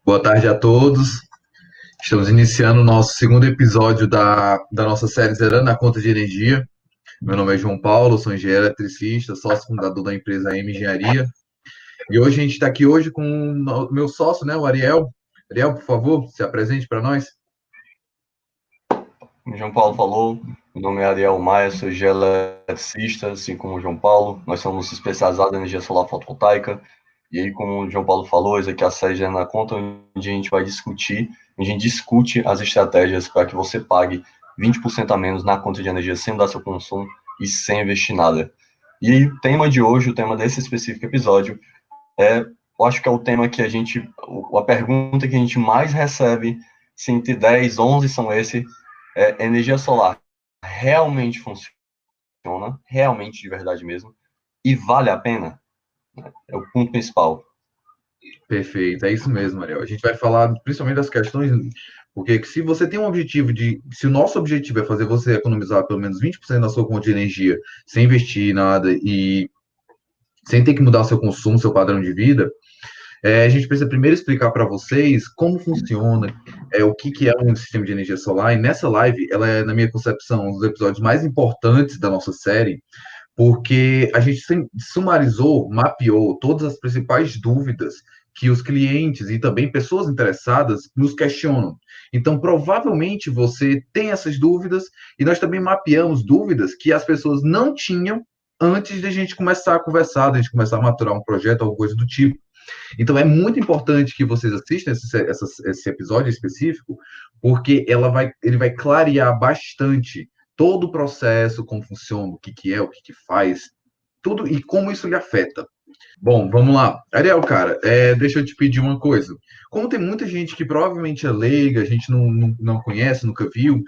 Boa tarde a todos. Estamos iniciando o nosso segundo episódio da nossa série Zerando a Conta de Energia. Meu nome é João Paulo, sou engenheiro eletricista, sócio fundador da empresa M Engenharia. E hoje a gente está aqui hoje com o meu sócio, né, o Ariel. Ariel, por favor, se apresente para nós. Como o João Paulo falou, meu nome é Ariel Maia, sou engenheiro eletricista, assim como o João Paulo. Nós somos especializados em energia solar fotovoltaica. E aí, como o João Paulo falou, esse aqui é a série Gerando a Conta, onde a gente vai discutir, a gente discute as estratégias para que você pague 20% a menos na conta de energia sem dar seu consumo e sem investir nada. E aí, o tema de hoje, o tema desse específico episódio, eu acho que é o tema que a pergunta que a gente mais recebe, se entre 10, 11 são esse, energia solar realmente funciona, realmente de verdade mesmo, e vale a pena? É o ponto principal. Perfeito, é isso mesmo, Ariel. A gente vai falar principalmente das questões, porque se você tem um objetivo se o nosso objetivo é fazer você economizar pelo menos 20% da sua conta de energia, sem investir em nada e sem ter que mudar o seu consumo, seu padrão de vida, a gente precisa primeiro explicar para vocês como funciona, o que é um sistema de energia solar. E nessa live, ela é, na minha concepção, um dos episódios mais importantes da nossa série, porque a gente sumarizou, mapeou todas as principais dúvidas que os clientes e também pessoas interessadas nos questionam. Então, provavelmente você tem essas dúvidas e nós também mapeamos dúvidas que as pessoas não tinham antes de a gente começar a conversar, de a gente começar a maturar um projeto, alguma coisa do tipo. Então, é muito importante que vocês assistam esse episódio específico, porque ele vai clarear bastante todo o processo, como funciona, que é, o que faz, tudo e como isso lhe afeta. Bom, vamos lá. Ariel, cara, deixa eu te pedir uma coisa. Como tem muita gente que provavelmente é leiga, a gente não conhece, nunca viu,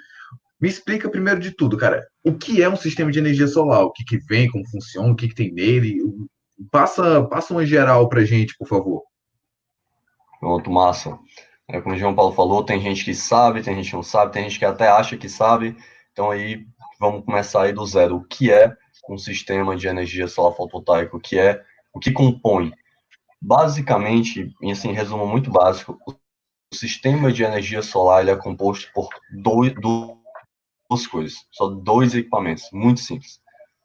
me explica primeiro de tudo, cara, o que é um sistema de energia solar? O que vem, como funciona, o que tem nele? Passa uma geral pra gente, por favor. Pronto, massa. Como o João Paulo falou, tem gente que sabe, tem gente que não sabe, tem gente que até acha que sabe. Então aí, vamos começar aí do zero. O que é um sistema de energia solar fotovoltaica? O que compõe? Basicamente, em assim, resumo muito básico, o sistema de energia solar ele é composto por duas coisas, só dois equipamentos, muito simples.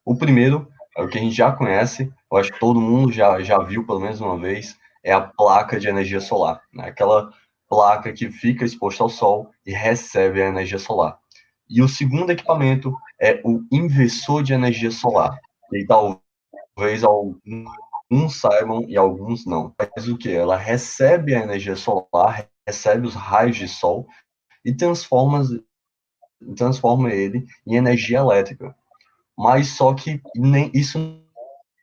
O primeiro é o que a gente já conhece, eu acho que todo mundo já viu pelo menos uma vez, é a placa de energia solar, né? Aquela placa que fica exposta ao sol e recebe a energia solar. E o segundo equipamento é o inversor de energia solar, e talvez alguns saibam e alguns não. Mas o que? Ela recebe a energia solar, recebe os raios de sol e transforma ele em energia elétrica. Mas só que nem isso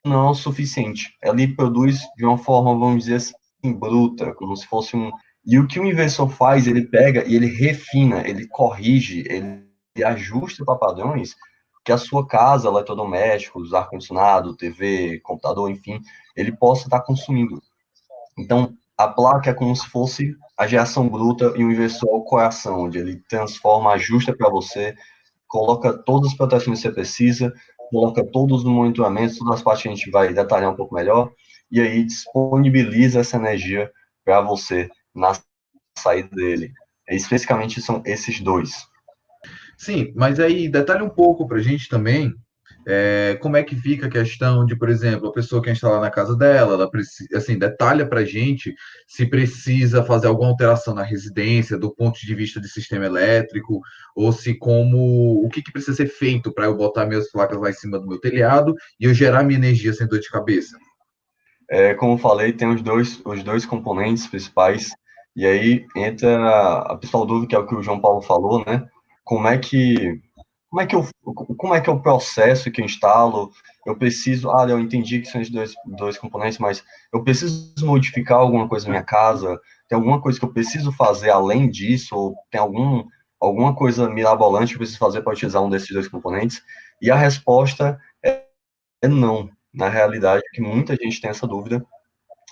não é o suficiente. Ele produz de uma forma, vamos dizer assim, bruta, como se fosse um. E o que o inversor faz, ele pega e ele refina, ele corrige, ele ajusta para padrões que a sua casa, eletrodomésticos, ar-condicionado, TV, computador, enfim, ele possa estar consumindo. Então, a placa é como se fosse a geração bruta e o inversor é o coração, onde ele transforma, ajusta para você, coloca todas as proteções que você precisa, coloca todos os monitoramentos, todas as partes que a gente vai detalhar um pouco melhor, e aí disponibiliza essa energia para você na saída dele. E, especificamente são esses dois. Sim, mas aí detalhe um pouco para a gente também como é que fica a questão de, por exemplo, a pessoa quer instalar na casa dela, ela precisa, assim, detalha para a gente se precisa fazer alguma alteração na residência do ponto de vista de sistema elétrico, ou se o que precisa ser feito para eu botar minhas placas lá em cima do meu telhado e eu gerar minha energia sem dor de cabeça. Como eu falei, tem os dois componentes principais, e aí entra a principal dúvida, que é o que o João Paulo falou, né? Como é que como é que é o processo que eu instalo? Eu preciso, eu entendi que são esses dois componentes, mas eu preciso modificar alguma coisa na minha casa? Tem alguma coisa que eu preciso fazer além disso? Ou tem alguma coisa mirabolante que eu preciso fazer para utilizar um desses dois componentes? E a resposta é não. Na realidade, que muita gente tem essa dúvida,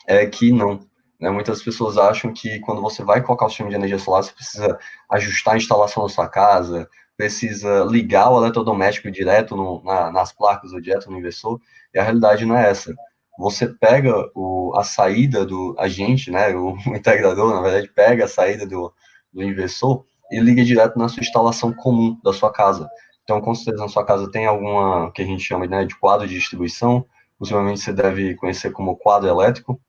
é que não. Né? Muitas pessoas acham que quando você vai colocar o sistema de energia solar, você precisa ajustar a instalação da sua casa, precisa ligar o eletrodoméstico direto nas placas ou direto no inversor, e a realidade não é essa. você pega a saída a gente, né, o integrador, na verdade, pega a saída do inversor e liga direto na sua instalação comum da sua casa. Então, com certeza, na sua casa tem alguma, que a gente chama, né, de quadro de distribuição, possivelmente você deve conhecer como quadro elétrico,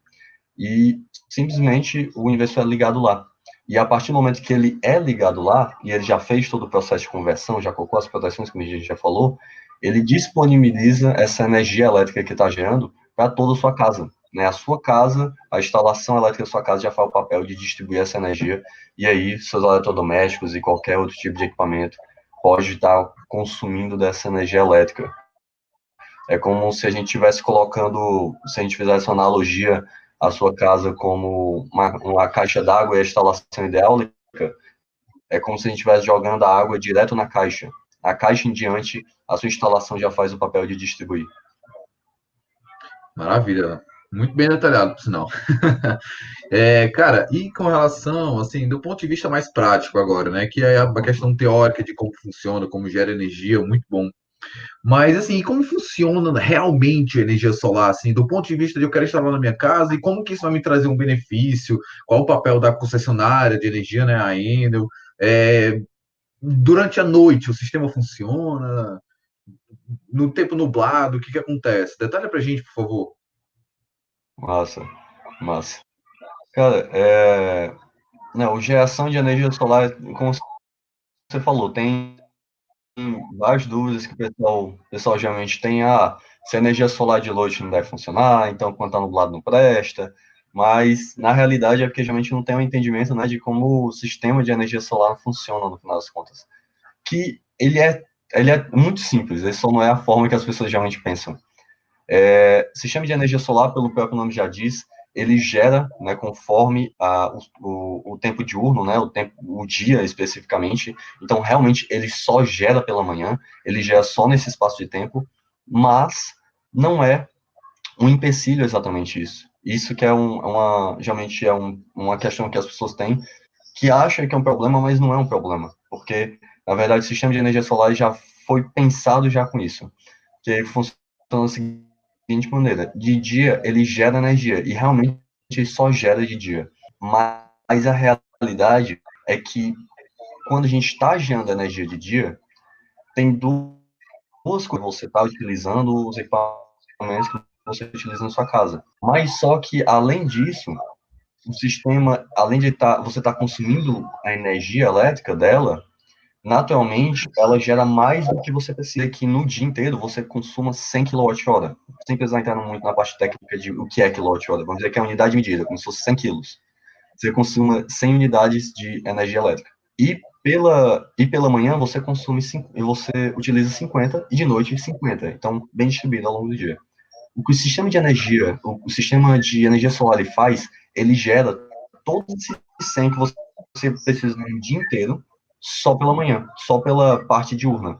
e simplesmente o inversor é ligado lá. E a partir do momento que ele é ligado lá, e ele já fez todo o processo de conversão, já colocou as proteções, como a gente já falou, ele disponibiliza essa energia elétrica que está gerando para toda a sua casa. Né? A sua casa, a instalação elétrica da sua casa já faz o papel de distribuir essa energia, e aí seus eletrodomésticos e qualquer outro tipo de equipamento pode estar consumindo dessa energia elétrica. É como se a gente estivesse colocando, se a gente fizesse uma analogia a sua casa como uma caixa d'água e a instalação hidráulica, é como se a gente estivesse jogando a água direto na caixa. A caixa em diante, a sua instalação já faz o papel de distribuir. Maravilha, muito bem detalhado, por sinal. Cara, e com relação, assim, do ponto de vista mais prático agora, né, que é a questão teórica de como funciona, como gera energia, muito bom. Mas, assim, como funciona realmente a energia solar, assim, do ponto de vista de eu quero instalar na minha casa e como que isso vai me trazer um benefício, qual o papel da concessionária de energia, né, a Enel, durante a noite o sistema funciona, no tempo nublado, o que que acontece? Detalhe pra gente, por favor. Massa, massa. Cara, não, geração de energia solar, como você falou, tem várias dúvidas que o pessoal geralmente tem, se a energia solar de noite não deve funcionar, então quando está nublado não presta, mas na realidade é porque geralmente não tem um entendimento, né, de como o sistema de energia solar funciona no final das contas. Que ele é muito simples, ele só não é a forma que as pessoas geralmente pensam. Sistema de energia solar, pelo próprio nome já diz, ele gera, né, conforme o tempo diurno, né, o dia especificamente. Então, realmente, ele só gera pela manhã, ele gera só nesse espaço de tempo, mas não é um empecilho exatamente isso. Isso que geralmente é uma questão que as pessoas têm, que acham que é um problema, mas não é um problema, porque, na verdade, o sistema de energia solar já foi pensado já com isso, que funciona da seguinte maneira: de dia ele gera energia e realmente ele só gera de dia, mas a realidade é que quando a gente está gerando energia de dia, tem duas coisas: você está utilizando os equipamentos que você utiliza na sua casa, mas só que além disso, o sistema, além de você tá consumindo a energia elétrica dela, naturalmente, ela gera mais do que você precisa, que no dia inteiro você consuma 100 kWh. Sem precisar entrar muito na parte técnica de o que é kWh. Vamos dizer que é a unidade medida, como se fosse 100 quilos. Você consuma 100 unidades de energia elétrica. E pela manhã você e você utiliza 50 e de noite 50. Então, bem distribuído ao longo do dia. O que o sistema de energia solar ele faz, ele gera todos esses 100 que você precisa no dia inteiro, só pela manhã, só pela parte diurna.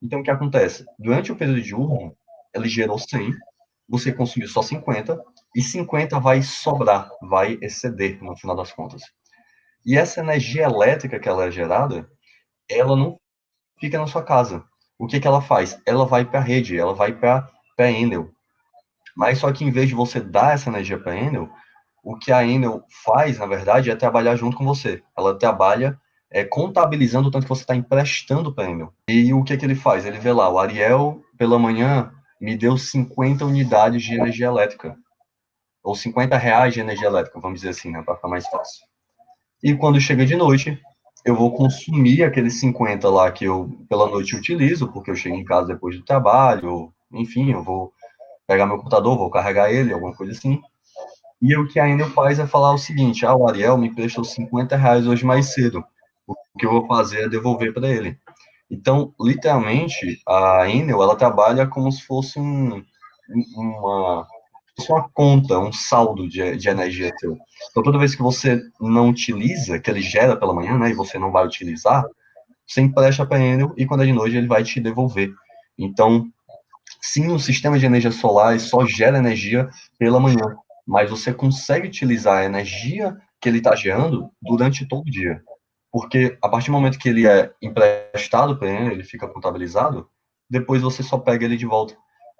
Então, o que acontece? Durante o período diurno, ele gerou 100, você consumiu só 50, e 50 vai sobrar, vai exceder, no final das contas. E essa energia elétrica que ela é gerada, ela não fica na sua casa. O que ela faz? Ela vai para a rede, ela vai para a Enel. Mas só que em vez de você dar essa energia para a Enel, o que a Enel faz, na verdade, é trabalhar junto com você. Ela trabalha contabilizando o tanto que você está emprestando para a Enel. E o que ele faz? Ele vê lá: o Ariel, pela manhã, me deu 50 unidades de energia elétrica. Ou R$ 50 de energia elétrica, vamos dizer assim, né, para ficar mais fácil. E quando chega de noite, eu vou consumir aqueles 50 lá que eu, pela noite, utilizo, porque eu chego em casa depois do trabalho, enfim, eu vou pegar meu computador, vou carregar ele, alguma coisa assim. E o que a Enel faz é falar o seguinte: o Ariel me prestou R$ 50 hoje mais cedo. O que eu vou fazer é devolver para ele. Então, literalmente, a Enel, ela trabalha como se fosse uma conta, um saldo de energia seu. Então, toda vez que você não utiliza, que ele gera pela manhã, né, e você não vai utilizar, você empresta para a Enel e quando é de noite ele vai te devolver. Então, sim, o sistema de energia solar só gera energia pela manhã, mas você consegue utilizar a energia que ele está gerando durante todo o dia. Porque a partir do momento que ele é emprestado para ele fica contabilizado, depois você só pega ele de volta.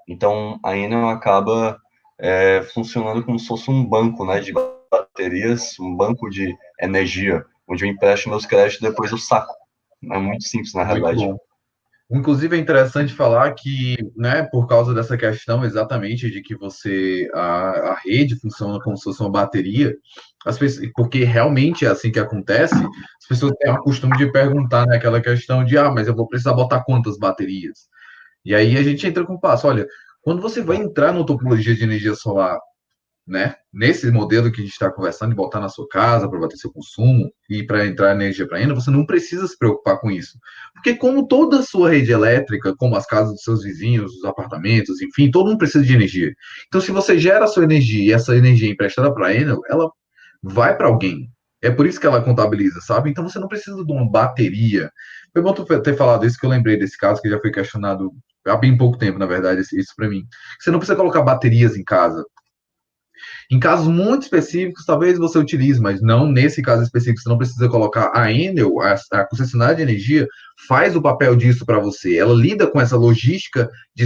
Então, a Enel acaba funcionando como se fosse um banco, né, de baterias, um banco de energia, onde eu empresto meus créditos e depois eu saco. É muito simples, na Muito realidade. bom. Inclusive, é interessante falar que, né, por causa dessa questão exatamente de que a rede funciona como se fosse uma bateria, porque realmente é assim que acontece, as pessoas têm o costume de perguntar, né, aquela questão de, mas eu vou precisar botar quantas baterias? E aí a gente entra com o passo, olha, quando você vai entrar na topologia de energia solar, né? Nesse modelo que a gente está conversando, de botar na sua casa para bater seu consumo e para entrar energia para ainda, você não precisa se preocupar com isso. Porque como toda a sua rede elétrica, como as casas dos seus vizinhos, os apartamentos, enfim, todo mundo precisa de energia. Então, se você gera a sua energia e essa energia é emprestada para a Enel, ela vai para alguém. É por isso que ela contabiliza, sabe? Então, você não precisa de uma bateria. Foi bom tu ter falado isso, que eu lembrei desse caso que já foi questionado há bem pouco tempo, na verdade, isso para mim. Você não precisa colocar baterias em casa. Em casos muito específicos, talvez você utilize, mas não nesse caso específico. Você não precisa colocar a Enel, a concessionária de energia, faz o papel disso para você. Ela lida com essa logística de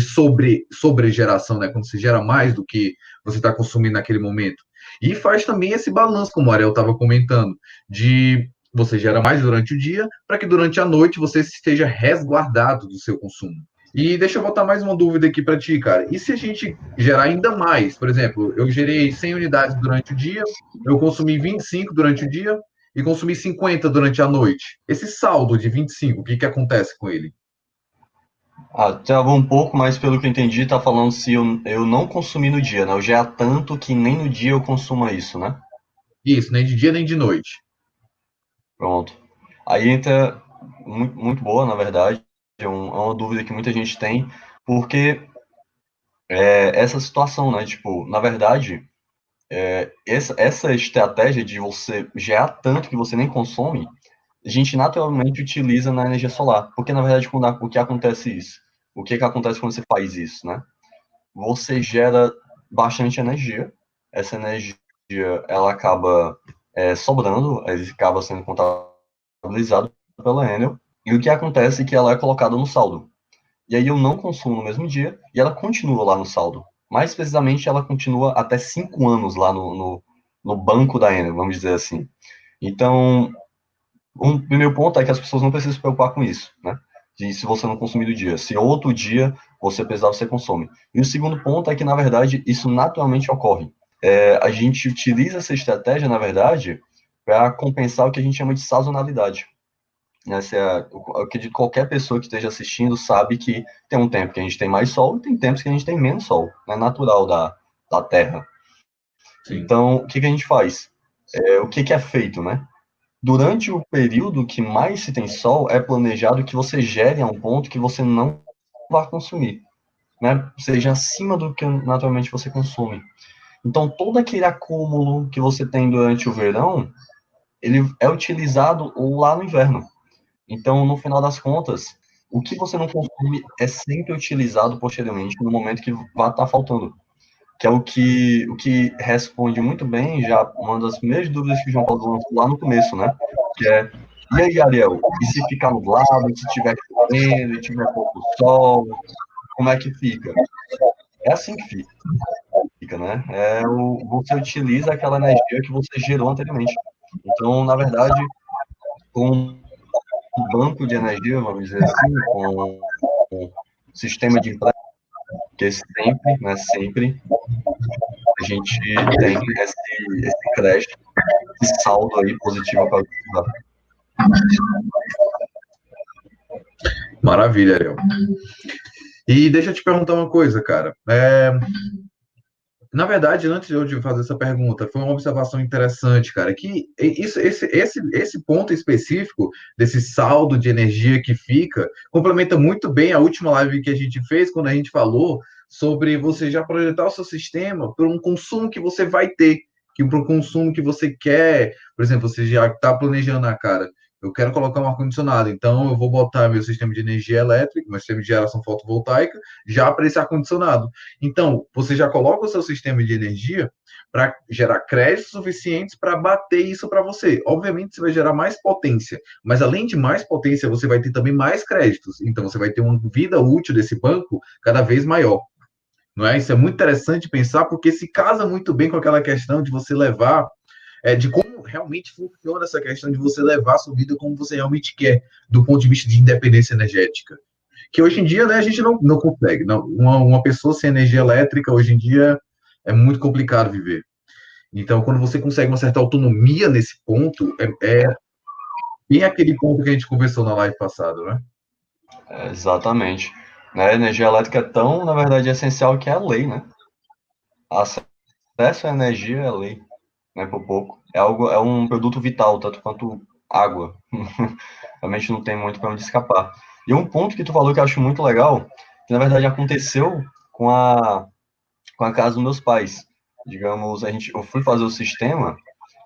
sobregeração, né? Quando você gera mais do que você está consumindo naquele momento. E faz também esse balanço, como o Ariel estava comentando, de você gera mais durante o dia, para que durante a noite você esteja resguardado do seu consumo. E deixa eu botar mais uma dúvida aqui para ti, cara. E se a gente gerar ainda mais? Por exemplo, eu gerei 100 unidades durante o dia, eu consumi 25 durante o dia e consumi 50 durante a noite. Esse saldo de 25, o que que acontece com ele? Travou um pouco, mas pelo que eu entendi, tá falando se eu não consumir no dia, né? Eu já é tanto que nem no dia eu consuma isso, né? Isso, nem de dia nem de noite. Pronto. Aí entra muito, muito boa, na verdade. É uma dúvida que muita gente tem, porque essa situação, né? Tipo, na verdade, essa estratégia de você gerar tanto que você nem consome, a gente naturalmente utiliza na energia solar. Porque, na verdade, o que acontece isso? O que acontece quando você faz isso, né? Você gera bastante energia. Essa energia, ela acaba sobrando, ela acaba sendo contabilizada pela Enel. E o que acontece é que ela é colocada no saldo. E aí eu não consumo no mesmo dia e ela continua lá no saldo. Mais precisamente, ela continua até 5 anos lá no banco da Enel, vamos dizer assim. Então, um primeiro ponto é que as pessoas não precisam se preocupar com isso, né? De se você não consumir do dia. Se outro dia você precisar, você consome. E o segundo ponto é que, na verdade, isso naturalmente ocorre. A gente utiliza essa estratégia, na verdade, para compensar o que a gente chama de sazonalidade. Essa eu acredito que qualquer pessoa que esteja assistindo sabe que tem um tempo que a gente tem mais sol e tem tempos que a gente tem menos sol. É natural da Terra. Sim. Então, o que a gente faz? O que é feito, né? Durante o período que mais se tem sol, é planejado que você gere a um ponto que você não vai consumir, né? Seja acima do que naturalmente você consome. Então, todo aquele acúmulo que você tem durante o verão, ele é utilizado lá no inverno. Então, no final das contas, o que você não consome é sempre utilizado posteriormente no momento que vai estar faltando. Que é o que responde muito bem já uma das primeiras dúvidas que o João Paulo lançou lá no começo, né? Que é, e aí, Ariel, e se ficar nublado, e se tiver chovendo, e tiver pouco sol, como é que fica? É assim que fica, né? Você utiliza aquela energia que você gerou anteriormente. Então, na verdade, com um banco de energia, vamos dizer assim, com um sistema de empréstimo, que sempre, né, sempre a gente tem esse crédito, esse saldo aí positivo para utilizar. Maravilha, Ariel. E deixa eu te perguntar uma coisa, cara. Na verdade, antes de eu te fazer essa pergunta, foi uma observação interessante, cara, que esse ponto específico desse saldo de energia que fica complementa muito bem a última live que a gente fez, quando a gente falou sobre você já projetar o seu sistema para um consumo que você vai ter, que para o consumo que você quer. Por exemplo, você já está planejando, cara, eu quero colocar um ar-condicionado, então eu vou botar meu sistema de energia elétrica, meu sistema de geração fotovoltaica, já para esse ar-condicionado. Então, você já coloca o seu sistema de energia para gerar créditos suficientes para bater isso para você. Obviamente, você vai gerar mais potência, mas além de mais potência, você vai ter também mais créditos. Então, você vai ter uma vida útil desse banco cada vez maior. não é? Isso é muito interessante pensar, porque se casa muito bem com aquela questão de você levar, de como realmente funciona essa questão de você levar a sua vida como você realmente quer, do ponto de vista de independência energética. Que hoje em dia, né, a gente não consegue. Não, uma pessoa sem energia elétrica, hoje em dia, é muito complicado viver. Então, quando você consegue uma certa autonomia nesse ponto, é bem aquele ponto que a gente conversou na live passada, né? Exatamente. Né? A energia elétrica é tão, na verdade, essencial que é a lei, né? Acesso à energia é lei, né? Por pouco. É algo, é um produto vital, tanto quanto água. Realmente não tem muito para onde escapar. E um ponto que tu falou que eu acho muito legal, que na verdade aconteceu com a casa dos meus pais. Digamos, eu fui fazer o sistema,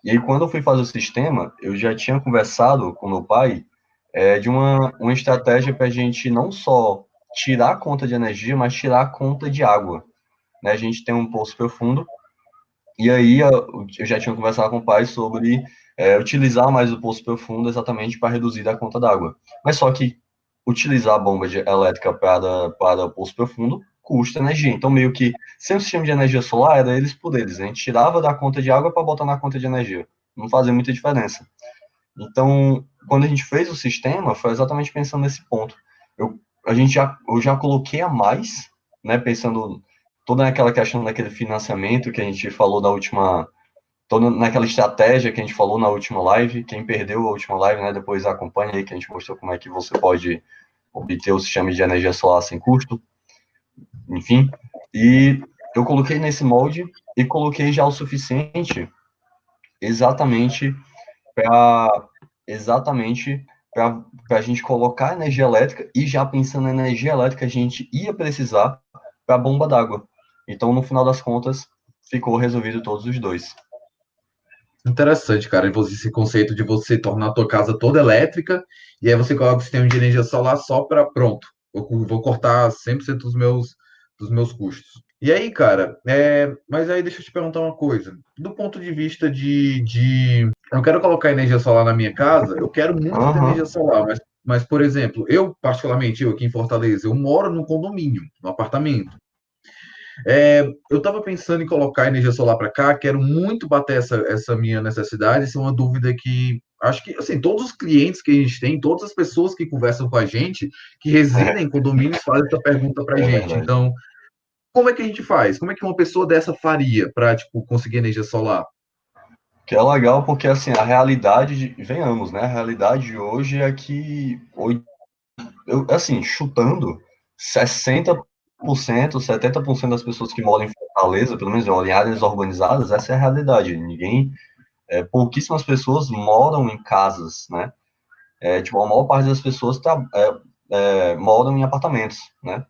e aí quando eu fui fazer o sistema, eu já tinha conversado com meu pai de uma estratégia para a gente não só tirar a conta de energia, mas tirar a conta de água. Né? A gente tem um poço profundo, e aí eu já tinha conversado com o pai sobre utilizar mais o poço profundo exatamente para reduzir a conta d'água. Mas só que utilizar a bomba elétrica para o poço profundo custa energia. Então, meio que, sem o sistema de energia solar, era eles por eles. A gente tirava da conta de água para botar na conta de energia. Não fazia muita diferença. Então, quando a gente fez o sistema, foi exatamente pensando nesse ponto. Eu já coloquei a mais, né, pensando toda naquela questão daquele financiamento que a gente falou toda naquela estratégia que a gente falou na última live. Quem perdeu a última live, né, depois acompanha aí que a gente mostrou como é que você pode obter o sistema de energia solar sem custo, enfim. E eu coloquei nesse molde e coloquei já o suficiente exatamente para exatamente para a gente colocar energia elétrica e já pensando na energia elétrica a gente ia precisar para a bomba d'água. Então, no final das contas, ficou resolvido todos os dois. Interessante, cara, esse conceito de você tornar a tua casa toda elétrica e aí você coloca o sistema de energia solar só para pronto. Vou cortar 100% dos meus custos. E aí, cara, mas aí deixa eu te perguntar uma coisa. Do ponto de vista eu quero colocar energia solar na minha casa, eu quero muito ter energia Aham. solar, mas, por exemplo, particularmente, eu aqui em Fortaleza, eu moro num condomínio, num apartamento. Eu estava pensando em colocar energia solar para cá, quero muito bater essa minha necessidade. Isso é uma dúvida que acho que assim, todos os clientes que a gente tem, todas as pessoas que conversam com a gente, que residem em condomínios, fazem essa pergunta para a É gente. verdade. Então, como é que a gente faz? Como é que uma pessoa dessa faria para tipo, conseguir energia solar? Que é legal porque, assim, a realidade, venhamos, né? A realidade hoje é que, assim, chutando, 60%, 70% das pessoas que moram em Fortaleza, pelo menos em áreas urbanizadas, essa é a realidade. Pouquíssimas pessoas moram em casas, né? Tipo, a maior parte das pessoas moram em apartamentos, né?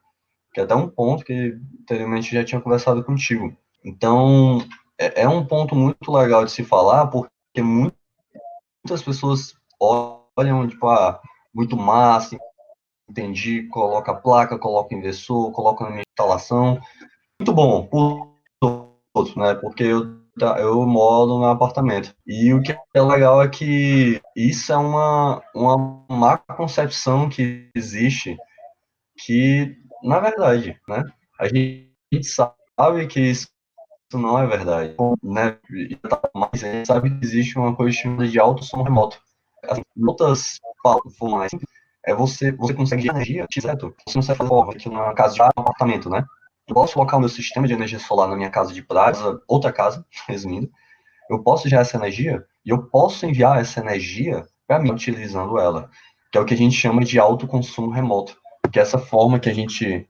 Que é até um ponto que anteriormente já tinha conversado contigo. Então, é um ponto muito legal de se falar, porque muitas pessoas olham, tipo, muito massa, entendi, coloca a placa, coloca o inversor, coloca na minha instalação. Muito bom, por todos, né? Porque eu moro no apartamento. E o que é legal é que isso é uma má concepção que existe, que, na verdade, né? A gente sabe que isso não é verdade, né? Mas a gente sabe que existe uma coisa chamada de alto som remoto. Assim, outras formas você consegue gerar energia, certo? Você consegue fazer aqui na casa de um apartamento, né? Eu posso colocar o meu sistema de energia solar na minha casa de praia, outra casa, resumindo. Eu posso gerar essa energia e eu posso enviar essa energia para mim utilizando ela, que é o que a gente chama de autoconsumo remoto, que é essa forma que a gente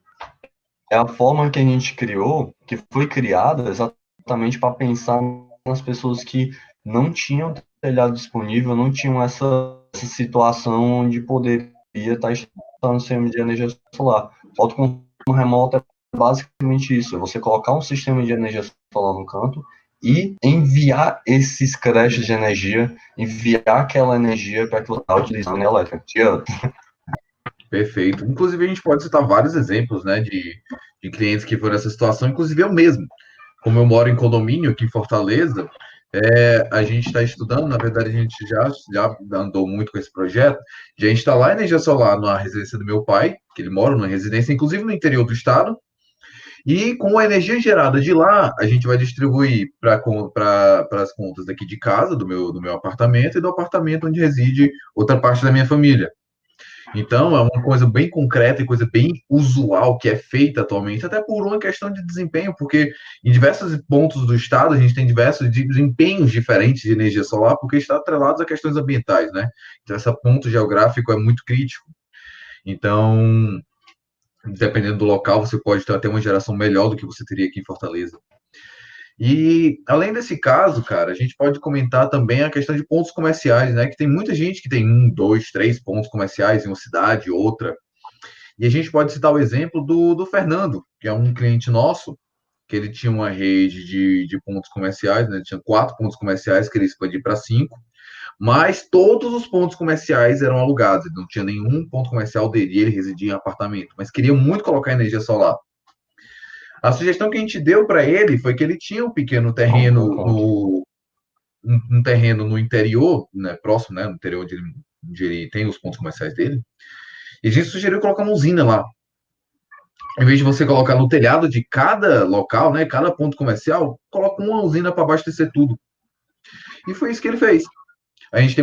é a forma que a gente criou, que foi criada exatamente para pensar nas pessoas que não tinham telhado disponível, não tinham essa situação onde poderia estar instalando um sistema de energia solar. O autoconsumo remoto é basicamente isso, é você colocar um sistema de energia solar no canto e enviar esses creches de energia, enviar aquela energia para que você está utilizando a elétrica. Perfeito. Inclusive, a gente pode citar vários exemplos, né, de clientes que foram nessa situação, inclusive eu mesmo. Como eu moro em condomínio aqui em Fortaleza, a gente está estudando, na verdade, a gente já andou muito com esse projeto, de a instalar energia solar na residência do meu pai, que ele mora numa residência, inclusive no interior do estado, E com a energia gerada de lá, a gente vai distribuir para as contas daqui de casa, do meu apartamento, e do apartamento onde reside outra parte da minha família. Então, é uma coisa bem concreta e coisa bem usual que é feita atualmente, até por uma questão de desempenho, porque em diversos pontos do estado a gente tem diversos desempenhos diferentes de energia solar, porque está atrelados a questões ambientais, né? Então, esse ponto geográfico é muito crítico. Então, dependendo do local, você pode ter até uma geração melhor do que você teria aqui em Fortaleza. E além desse caso, cara, a gente pode comentar também a questão de pontos comerciais, né? Que tem muita gente que tem um, dois, três pontos comerciais em uma cidade, outra. E a gente pode citar o exemplo do Fernando, que é um cliente nosso, que ele tinha uma rede de pontos comerciais, né? Ele tinha 4 pontos comerciais, que ele expandiu para 5, mas todos os pontos comerciais eram alugados, ele não tinha nenhum ponto comercial dele, ele residia em apartamento, mas queria muito colocar energia solar. A sugestão que a gente deu para ele foi que ele tinha um pequeno Não, bom terreno ponto. um terreno no interior, né, próximo, né, no interior onde ele tem os pontos comerciais dele, e a gente sugeriu colocar uma usina lá. Em vez de você colocar no telhado de cada local, né, cada ponto comercial, coloca uma usina para abastecer tudo. E foi isso que ele fez. A gente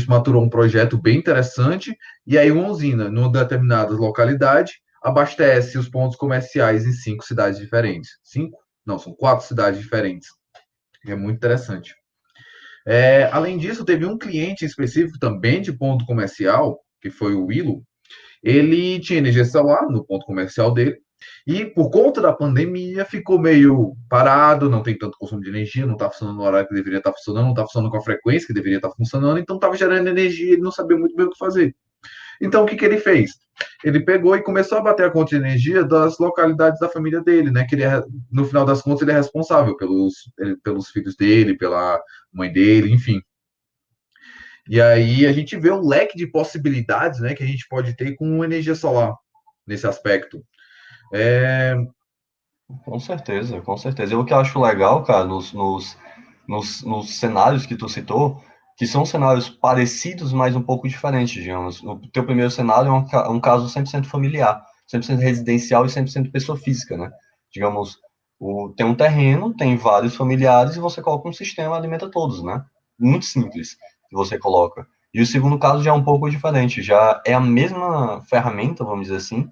maturou um projeto bem interessante, e aí uma usina, numa determinada localidade, abastece os pontos comerciais em 5 cidades diferentes. 5? Não, são 4 cidades diferentes. É muito interessante. Além disso, teve um cliente específico também de ponto comercial, que foi o Willow. Ele tinha energia solar no ponto comercial dele, e por conta da pandemia ficou meio parado, não tem tanto consumo de energia, não está funcionando no horário que deveria estar funcionando, não está funcionando com a frequência que deveria estar funcionando, então estava gerando energia e ele não sabia muito bem o que fazer. Então, o que ele fez? Ele pegou e começou a bater a conta de energia das localidades da família dele, né? Que no final das contas, ele é responsável pelos filhos dele, pela mãe dele, enfim. E aí a gente vê o leque de possibilidades, né, que a gente pode ter com energia solar nesse aspecto. É, Com certeza, com certeza. E o que eu acho legal, cara, nos cenários que tu citou, que são cenários parecidos, mas um pouco diferentes, digamos. O teu primeiro cenário é um caso 100% familiar, 100% residencial e 100% pessoa física, né? Digamos, tem um terreno, tem vários familiares e você coloca um sistema, alimenta todos, né? Muito simples que você coloca. E o segundo caso já é um pouco diferente, já é a mesma ferramenta, vamos dizer assim,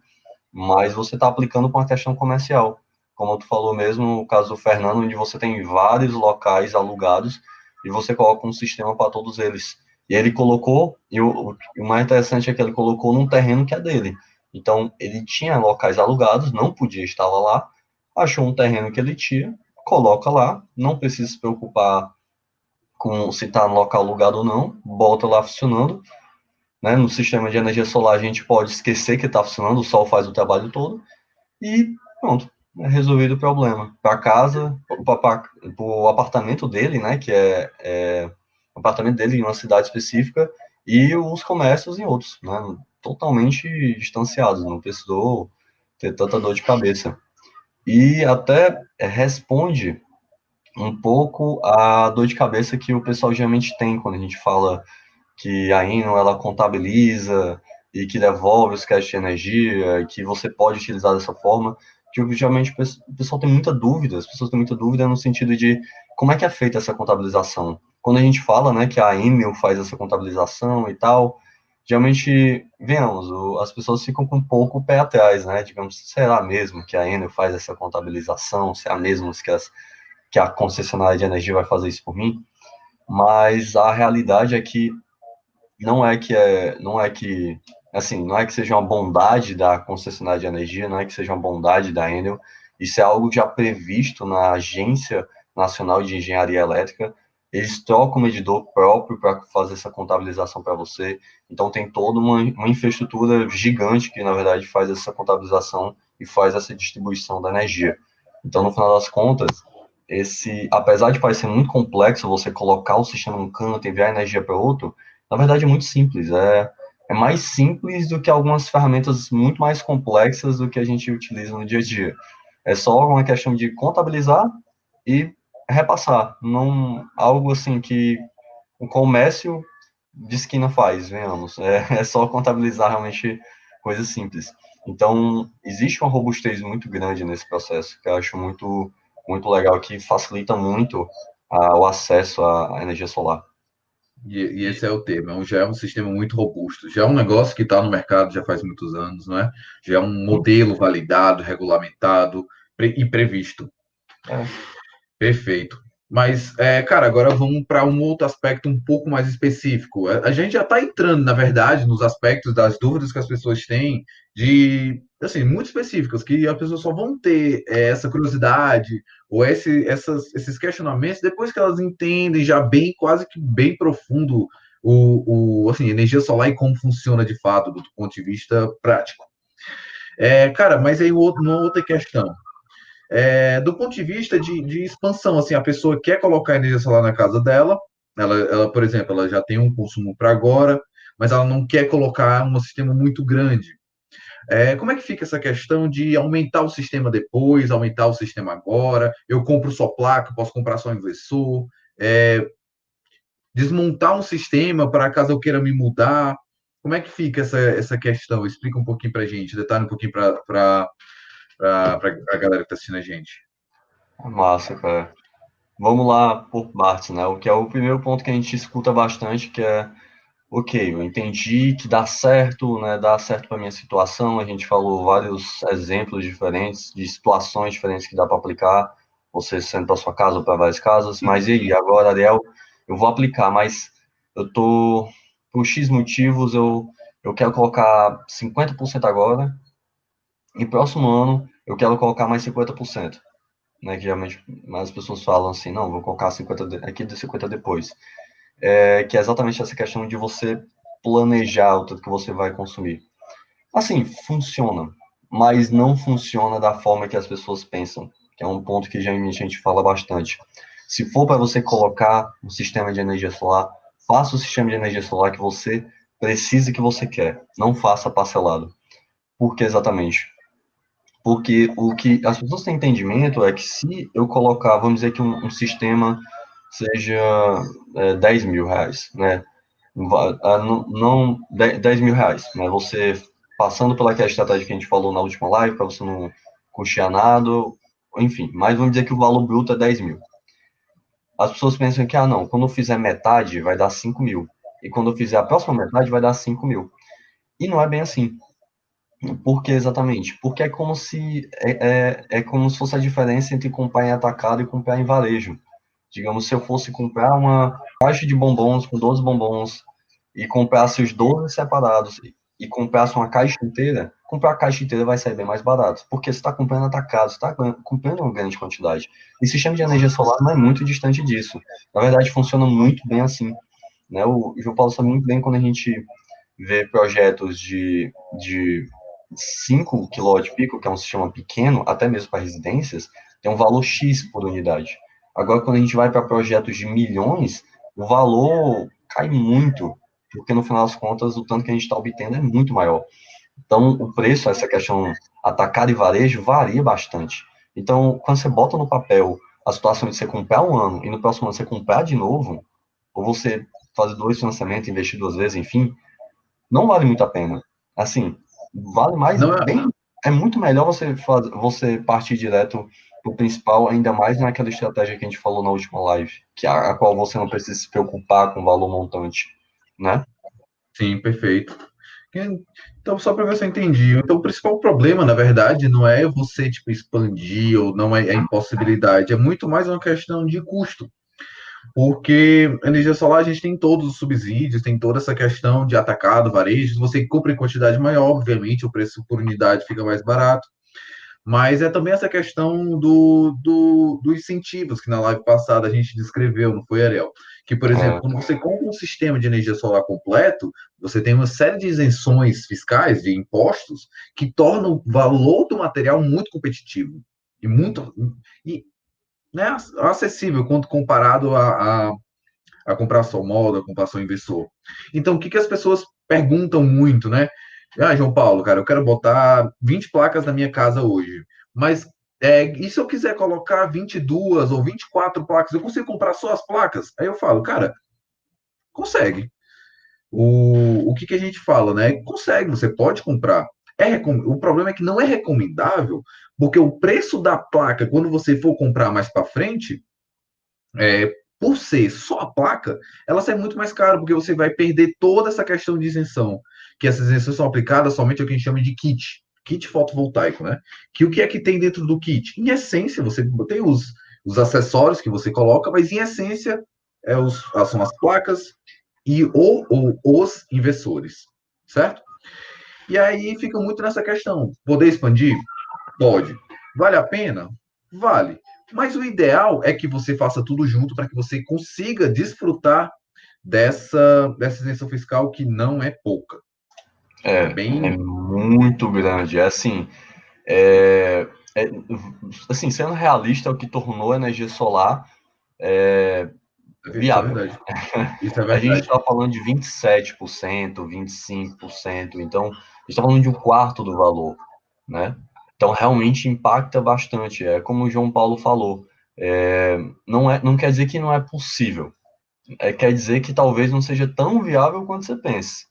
mas você está aplicando com a questão comercial. Como tu falou mesmo, o caso do Fernando, onde você tem vários locais alugados e você coloca um sistema para todos eles. E ele colocou, e o mais interessante é que ele colocou num terreno que é dele. Então, ele tinha locais alugados, não podia estar lá, achou um terreno que ele tinha, coloca lá, não precisa se preocupar com se está no local alugado ou não, bota lá funcionando, né? No sistema de energia solar a gente pode esquecer que está funcionando, o sol faz o trabalho todo e pronto, é resolvido o problema. Para casa, para o apartamento dele, né? Que é o apartamento dele em uma cidade específica e os comércios em outros, né? Totalmente distanciados, não precisou ter tanta dor de cabeça. E até responde um pouco a dor de cabeça que o pessoal geralmente tem quando a gente fala que a Enel ela contabiliza e que devolve os cash de energia, que você pode utilizar dessa forma, que geralmente o pessoal tem muita dúvida, as pessoas têm muita dúvida no sentido de como é que é feita essa contabilização. Quando a gente fala, né, que a Enel faz essa contabilização e tal, geralmente, venhamos, as pessoas ficam com um pouco o pé atrás, né, digamos, será mesmo que a Enel faz essa contabilização, será mesmo que a concessionária de energia vai fazer isso por mim? Mas a realidade é que não é que seja uma bondade da concessionária de energia, não é que seja uma bondade da Enel, isso é algo já previsto na Agência Nacional de Engenharia Elétrica, eles trocam o medidor próprio para fazer essa contabilização para você, então tem toda uma infraestrutura gigante que, na verdade, faz essa contabilização e faz essa distribuição da energia. Então, no final das contas, apesar de parecer muito complexo você colocar o sistema num canto e enviar energia para outro, na verdade, é muito simples. É mais simples do que algumas ferramentas muito mais complexas do que a gente utiliza no dia a dia. É só uma questão de contabilizar e repassar. Não, algo assim que o comércio de esquina faz, venhamos. É só contabilizar realmente coisas simples. Então, existe uma robustez muito grande nesse processo, que eu acho muito legal, que facilita muito o acesso à energia solar. E esse é o tema. Já é um sistema muito robusto. Já é um negócio que está no mercado já faz muitos anos, não é? Já é um modelo validado, regulamentado e previsto. É, Perfeito. Mas, cara, agora vamos para um outro aspecto um pouco mais específico. A gente já está entrando, na verdade, nos aspectos das dúvidas que as pessoas têm, de, assim, muito específicas, que as pessoas só vão ter essa curiosidade ou esses questionamentos depois que elas entendem já bem, quase que bem profundo, assim, energia solar e como funciona de fato, do ponto de vista prático. Cara, mas aí uma outra questão. Do ponto de vista de expansão, assim, a pessoa quer colocar energia solar na casa dela, ela, por exemplo, ela já tem um consumo para agora, mas ela não quer colocar um sistema muito grande. Como é que fica essa questão de aumentar o sistema depois, aumentar o sistema agora? Eu compro só placa, posso comprar só inversor, desmontar um sistema para caso eu queira me mudar. Como é que fica essa questão? Explica um pouquinho para a gente, detalhe um pouquinho para a galera que está assistindo a gente. massa, cara. Vamos lá por partes, né? O que é o primeiro ponto que a gente escuta bastante, que é, ok, eu entendi que dá certo, né? Dá certo para minha situação. A gente falou vários exemplos diferentes, de situações diferentes que dá para aplicar, você sendo para sua casa ou para várias casas. Mas e aí, agora, Ariel, eu vou aplicar, mas eu tô, por X motivos, eu quero colocar 50% agora, e próximo ano eu quero colocar mais 50%, né? Que geralmente as pessoas falam assim, não, vou colocar 50 aqui de 50 depois. Que é exatamente essa questão de você planejar o tanto que você vai consumir. Assim, funciona, mas não funciona da forma que as pessoas pensam, que é um ponto que já a gente fala bastante. Se for para você colocar um sistema de energia solar, faça o sistema de energia solar que você precisa e que você quer. Não faça parcelado. Por que exatamente? Porque o que as pessoas têm entendimento é que se eu colocar, vamos dizer que um sistema seja 10 mil reais, né? Não 10 mil reais, né? Você passando pela aquela estratégia que a gente falou na última live, para você não custear nada, enfim, mas vamos dizer que o valor bruto é 10 mil. As pessoas pensam que, não, quando eu fizer metade vai dar 5 mil, e quando eu fizer a próxima metade vai dar 5 mil. E não é bem assim. Por que exatamente? Porque é como se fosse a diferença entre comprar em atacado e comprar em varejo. Digamos, se eu fosse comprar uma caixa de bombons com 12 bombons e comprasse os 12 separados e comprasse uma caixa inteira, comprar a caixa inteira vai sair bem mais barato, porque você está comprando atacado, você está comprando uma grande quantidade. E o sistema de energia solar não é muito distante disso. Na verdade, funciona muito bem assim. Né? O João Paulo sabe muito bem quando a gente vê projetos de 5 kW-pico, que é um sistema pequeno, até mesmo para residências, tem um valor X por unidade. Agora, quando a gente vai para projetos de milhões, o valor cai muito, porque no final das contas, o tanto que a gente está obtendo é muito maior. Então, o preço, essa questão atacado e varejo, varia bastante. Então, quando você bota no papel a situação de você comprar um ano e no próximo ano você comprar de novo, ou você fazer dois financiamentos, investir duas vezes, enfim, não vale muito a pena. Assim, vale mais Não é, bem. É muito melhor você partir direto pro principal, ainda mais naquela estratégia que a gente falou na última live, que a qual você não precisa se preocupar com o valor montante, né? sim, perfeito. Então, só para ver se eu entendi. Então, o principal problema, na verdade, não é você, tipo, expandir ou não é a impossibilidade, é muito mais uma questão de custo. Porque energia solar a gente tem todos os subsídios, tem toda essa questão de atacado, varejo. Se você compra em quantidade maior, obviamente, o preço por unidade fica mais barato. Mas é também essa questão dos incentivos que na live passada a gente descreveu, não foi, Ariel? Que, por exemplo, É, quando você compra um sistema de energia solar completo, você tem uma série de isenções fiscais, de impostos, que tornam o valor do material muito competitivo e muito e, né, acessível quando comparado a comprar só moda, a comprar só inversor. Então, o que as pessoas perguntam muito, né? João Paulo, cara, eu quero botar 20 placas na minha casa hoje, mas e se eu quiser colocar 22 ou 24 placas, eu consigo comprar só as placas? Aí eu falo, cara, consegue. O que a gente fala, né? Consegue, você pode comprar. O problema é que não é recomendável, porque o preço da placa, quando você for comprar mais para frente, por ser só a placa, ela sai muito mais caro, porque você vai perder toda essa questão de isenção, que essas isenções são aplicadas somente ao que a gente chama de kit fotovoltaico, né? Que o que é que tem dentro do kit? Em essência, você tem os acessórios que você coloca, mas em essência são as placas ou os inversores, certo? E aí fica muito nessa questão. Poder expandir? Pode. Vale a pena? Vale. Mas o ideal é que você faça tudo junto para que você consiga desfrutar dessa isenção fiscal que não é pouca. É É bem. muito grande. É assim, é, é, assim, sendo realista, é o que tornou a energia solar Isso é viável. verdade. Isso é A gente verdade. está falando de 27%, 25%, então a gente está falando de um quarto do valor, né? Então realmente impacta bastante. É como o João Paulo falou, não quer dizer que não é possível, quer dizer que talvez não seja tão viável quanto você pense,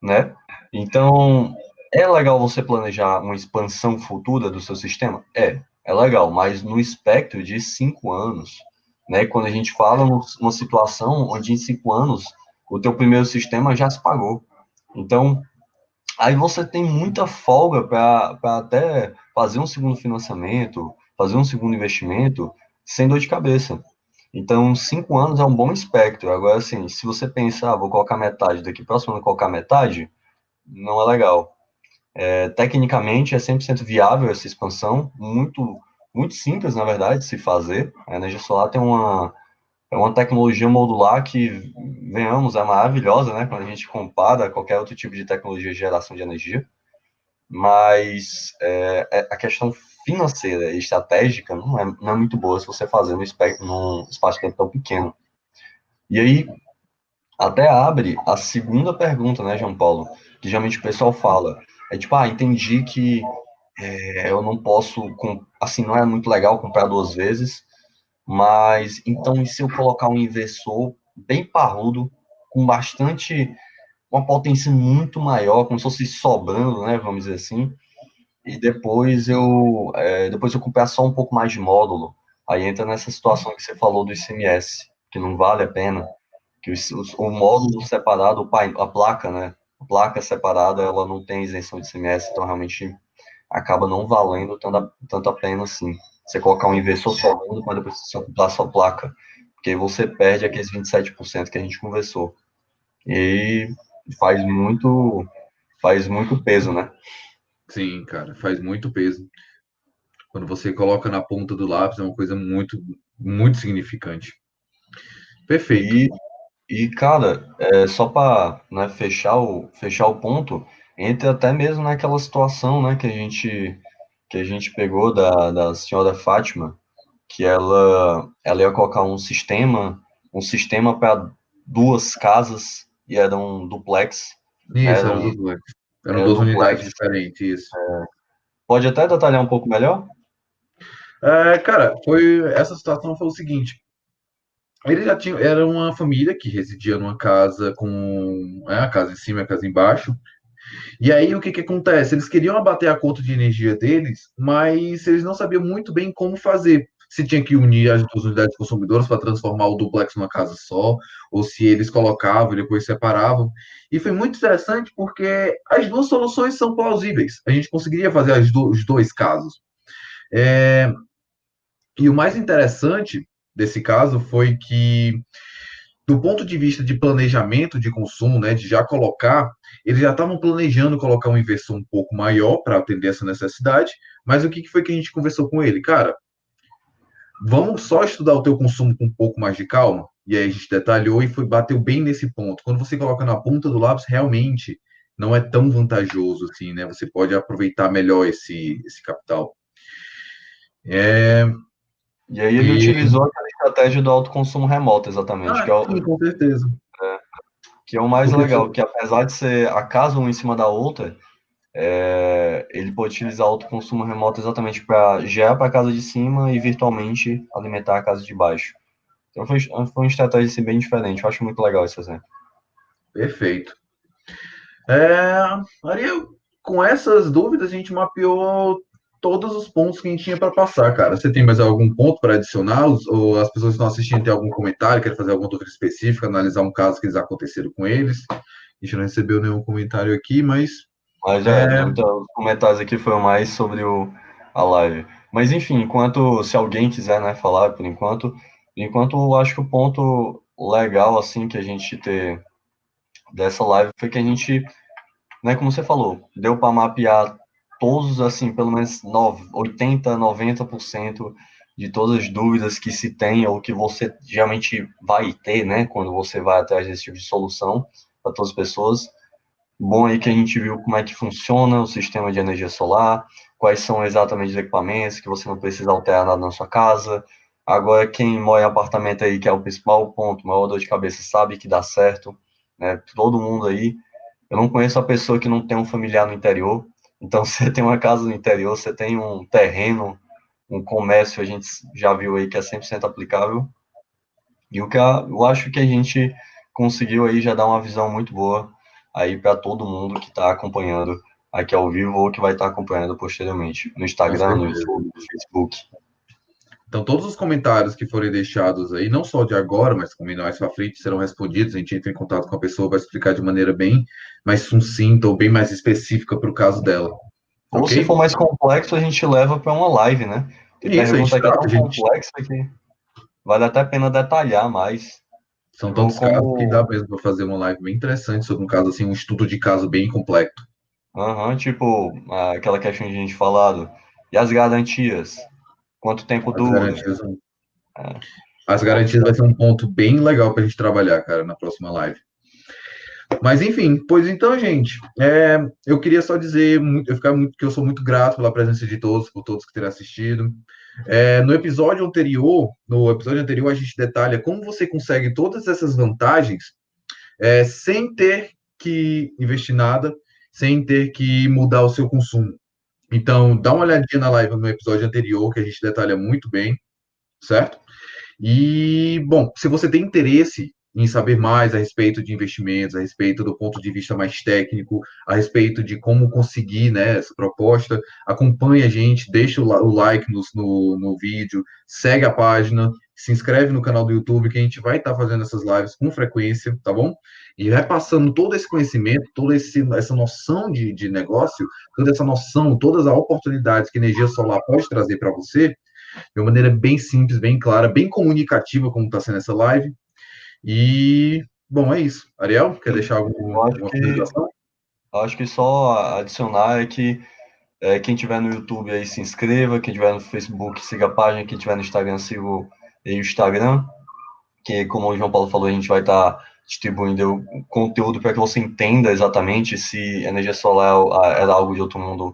né? Então é legal você planejar uma expansão futura do seu sistema? É legal, mas no espectro de 5 anos, né? Quando a gente fala numa situação onde em 5 anos o teu primeiro sistema já se pagou. Então, aí você tem muita folga para até fazer um segundo financiamento, fazer um segundo investimento, sem dor de cabeça. Então, 5 anos é um bom espectro. Agora, assim, se você pensar, vou colocar metade, daqui próximo ano colocar metade, não é legal. Tecnicamente, é 100% viável essa expansão, muito, muito simples, na verdade, de se fazer. A energia solar tem uma tecnologia modular que, venhamos, é maravilhosa, né? Quando a gente compara a qualquer outro tipo de tecnologia de geração de energia. Mas a questão financeira e estratégica não é muito boa se você fazer num espaço de tempo tão pequeno. E aí, até abre a segunda pergunta, né, João Paulo? Que geralmente o pessoal fala. É tipo, entendi que eu não posso, assim, não é muito legal comprar 2 vezes, mas então e se eu colocar um inversor bem parrudo, com bastante, uma potência muito maior, como se fosse sobrando, né, vamos dizer assim, e depois eu comprar só um pouco mais de módulo, aí entra nessa situação que você falou do ICMS, que não vale a pena, que o módulo separado, a placa, né, a placa separada, ela não tem isenção de ICMS, então realmente acaba não valendo tanto a pena assim. Você colocar um inversor só mundo, mas depois você comprar a sua placa, porque aí você perde aqueles 27% que a gente conversou. E faz muito peso, né? Sim, cara, faz muito peso. Quando você coloca na ponta do lápis, é uma coisa muito, muito significante. Perfeito. E, cara, só para, né, fechar o ponto, entra até mesmo naquela situação, né, que a gente pegou da senhora Fátima, que ela ia colocar um sistema para 2 casas, e era um duplex, né, Isso, era duplex. Eram era duas duplex. unidades diferentes, isso. Pode até detalhar um pouco melhor? Cara, essa situação foi o seguinte. Eles já tinham, era uma família que residia numa casa com a casa em cima e a casa embaixo. E aí o que que acontece? Eles queriam abater a conta de energia deles, mas eles não sabiam muito bem como fazer. Se tinha que unir as duas unidades consumidoras para transformar o duplex numa casa só, ou se eles colocavam e depois separavam. E foi muito interessante porque as duas soluções são plausíveis. A gente conseguiria fazer os dois casos. É, e o mais interessante desse caso foi que do ponto de vista de planejamento de consumo, né, de já colocar, eles já estavam planejando colocar uma inversão um pouco maior para atender essa necessidade, mas o que foi que a gente conversou com ele? Cara, vamos só estudar o teu consumo com um pouco mais de calma? E aí a gente detalhou e bateu bem nesse ponto. Quando você coloca na ponta do lápis, realmente não é tão vantajoso assim, né? Você pode aproveitar melhor esse capital. É, E aí ele e, utilizou aquela estratégia do autoconsumo remoto, exatamente, que é sim, o, com certeza. que é o mais Porque legal, que apesar de ser a casa uma em cima da outra, ele pode utilizar o autoconsumo remoto exatamente para gerar para a casa de cima e virtualmente alimentar a casa de baixo. Então foi uma estratégia assim, bem diferente, eu acho muito legal esse exemplo. perfeito. Ariel, com essas dúvidas, a gente mapeou todos os pontos que a gente tinha para passar, cara. Você tem mais algum ponto para adicionar? Ou as pessoas que estão assistindo têm algum comentário, querem fazer alguma dúvida específica, analisar um caso que eles aconteceram com eles? A gente não recebeu nenhum comentário aqui, mas Mas é, então, os comentários aqui foram mais sobre a live. Mas enfim, enquanto, se alguém quiser, né, falar por enquanto, eu acho que o ponto legal, assim, que a gente ter dessa live foi que a gente, né, como você falou, deu para mapear todos, assim, pelo menos 80, 90% de todas as dúvidas que se tem ou que você geralmente vai ter, né, quando você vai atrás desse tipo de solução para todas as pessoas. Bom aí que a gente viu como é que funciona o sistema de energia solar, quais são exatamente os equipamentos, que você não precisa alterar nada na sua casa. Agora, quem mora em apartamento aí, que é o principal ponto, maior dor de cabeça, sabe que dá certo, né? Todo mundo aí. Eu não conheço a pessoa que não tem um familiar no interior. Então, você tem uma casa no interior, você tem um terreno, um comércio, a gente já viu aí que é 100% aplicável. E eu acho que a gente conseguiu aí já dar uma visão muito boa aí para todo mundo que está acompanhando aqui ao vivo ou que vai estar acompanhando posteriormente no com Instagram, no certeza. YouTube, no Facebook. Então, todos os comentários que forem deixados aí, não só de agora, mas também mais para frente, serão respondidos. A gente entra em contato com a pessoa, vai explicar de maneira bem mais sucinta ou bem mais específica para o caso dela. Ou se Ok? for mais complexo, a gente leva para uma live, né? Tem Isso, a gente, pergunta que é a tão gente complexa que vale até a pena detalhar mais. são tantos casos que dá Como, mesmo para fazer uma live bem interessante sobre um caso assim, um estudo de caso bem completo. tipo, aquela questão de a gente falado. E as garantias? Quanto tempo As dura? garantias, É, as vamos garantias vai ser um ponto bem legal para a gente trabalhar, cara, na próxima live. Mas enfim, pois então, gente, eu queria só dizer, que eu sou muito grato pela presença de todos, por todos que terem assistido. No episódio anterior, a gente detalha como você consegue todas essas vantagens sem ter que investir nada, sem ter que mudar o seu consumo. Então, dá uma olhadinha na live no episódio anterior, que a gente detalha muito bem, certo? E, bom, se você tem interesse em saber mais a respeito de investimentos, a respeito do ponto de vista mais técnico, a respeito de como conseguir, né, essa proposta, acompanhe a gente, deixa o like no vídeo, segue a página, se inscreve no canal do YouTube, que a gente vai estar fazendo essas lives com frequência, tá bom? E vai passando todo esse conhecimento, essa noção de negócio, toda essa noção, todas as oportunidades que a energia solar pode trazer para você, de uma maneira bem simples, bem clara, bem comunicativa, como está sendo essa live. E, bom, é isso. Ariel, quer deixar Eu acho alguma que finalização? só adicionar é que quem tiver no YouTube aí se inscreva, quem tiver no Facebook siga a página, quem tiver no Instagram siga o Instagram, que como o João Paulo falou, a gente vai estar distribuindo o conteúdo para que você entenda exatamente se energia solar era algo de outro mundo.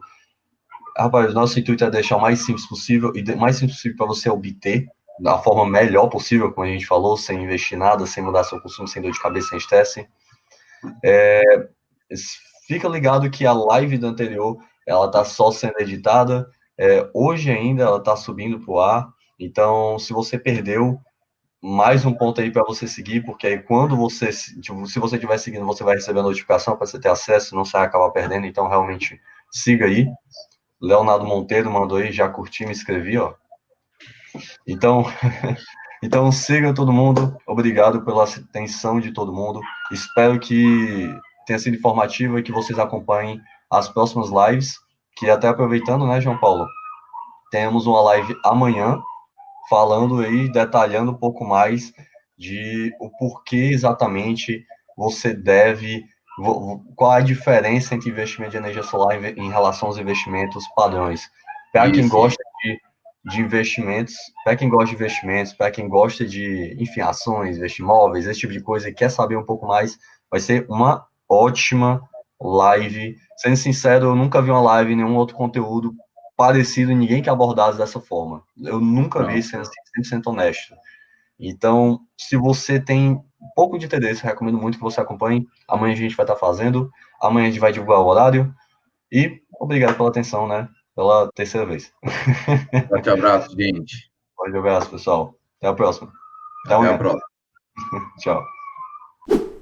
Rapaz, nosso intuito é deixar o mais simples possível e mais simples possível para você obter da forma melhor possível, como a gente falou, sem investir nada, sem mudar seu consumo, sem dor de cabeça, sem estresse. Fica ligado que a live do anterior, ela tá só sendo editada, hoje ainda ela tá subindo pro ar, então se você perdeu, mais um ponto aí para você seguir, porque aí quando você, tipo, se você estiver seguindo, você vai receber a notificação para você ter acesso, senão você vai acabar perdendo, então realmente siga aí. Leonardo Monteiro mandou aí, já curti, me inscrevi, ó. Então, então siga todo mundo, obrigado pela atenção de todo mundo. Espero que tenha sido informativo e que vocês acompanhem as próximas lives, que até aproveitando, né, João Paulo, temos uma live amanhã falando aí, detalhando um pouco mais de o porquê exatamente você deve, qual a diferença entre investimento de energia solar em relação aos investimentos padrões. Para quem Isso, isso. gosta de investimentos, para quem gosta de investimentos, para quem gosta de, enfim, ações, investir em imóveis, esse tipo de coisa e quer saber um pouco mais, vai ser uma ótima live. Sendo sincero, eu nunca vi uma live, nenhum outro conteúdo parecido em ninguém que abordasse dessa forma. Eu nunca vi, Não. sendo assim, 100% honesto. Então, se você tem um pouco de interesse, eu recomendo muito que você acompanhe. Amanhã a gente vai estar fazendo, amanhã a gente vai divulgar o horário. E obrigado pela atenção, né? Pela terceira vez. Forte abraço, gente. Forte abraço, pessoal. Até a próxima. Até Até a amanhã. próxima. Tchau.